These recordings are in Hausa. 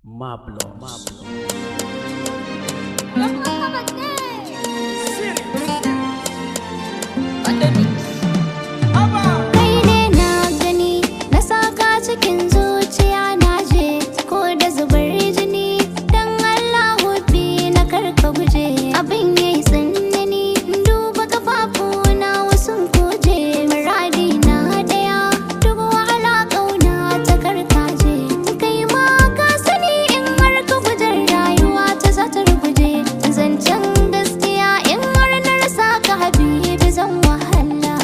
Mablo. M Ahmad Neh. Kai ne na gani, na saka cikin zuciya na je, ko da zubar jini, dan Allah hubbi na karka guje. Abin yayi tsanani, duba kafafuna wasun kuje. Muradi na daya, duk wahala ƙauna ta karkaje. Kai ma ka sani in har ka gujar rayuwa ta za ta ruguje. Zancen gaskiya in har na rasa ka habibi zan wahala.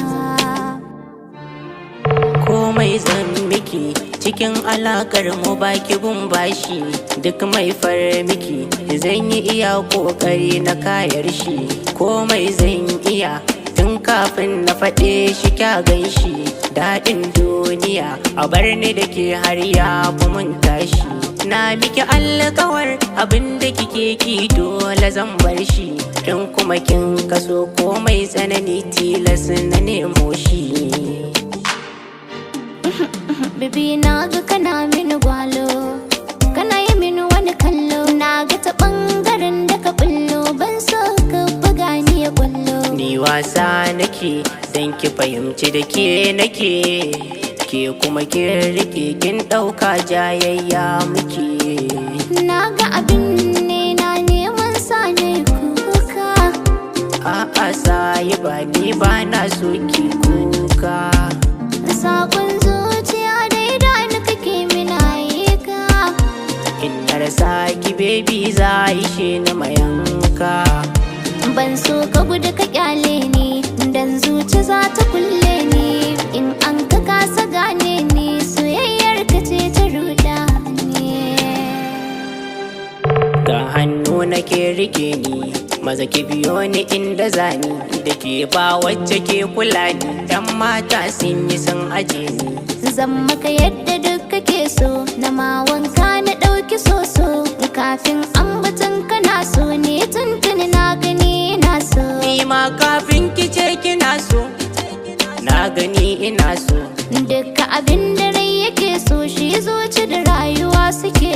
Komai zan miki cikin alakar mu baki gun bashi, duk mai far miki zan yi iya kokari na kayar shi. Komai zan iya tun kafin na faɗe shi kya gan shi. Daɗin duniya a bar ni da ke har ya fi mun tashi. Na miki alkawar abin da kike ki dole zan bar shi. In kuma kin kaso komai tsanani tilas na nemo shi. Baby na ga kana mini gwalo, kana yi mini wani kallo. Na ga ta ɓangaren da ka bullo, ban so ka buga ni ya kwallo. Ni wasa nake dan ki fahimci da ke nake, ke kuma ki rike kin ɗauka jayayya muke. Na ga abin ne na neman sa ne kuka. A'a sayi ba ni ba na so ki kuka. Sakon zuciya dai da ni kake mina aika. In na rasa ki baby za ishe ni mayanka. Ban so ka gudu ka kyale ni, dan zuci za ta kulle ni. In an ka kasa gane ni, soyayyar ka ce ta ruɗa ni. Ga hannu nake rike ni, maza ki biyo ni inda zani. Da ke ba wacce ke kula ni, dan mata sun yi sun aje ni. Zan maka yadda duk kake so, na ma wanka na ɗauki soso. Kafin ambatan kana so ne, tuntuni na gani ina so. Ni ma kafin ki ce kina so, na gani ina so. Dukka abin da rai yake so, shi zuci da rayuwa suke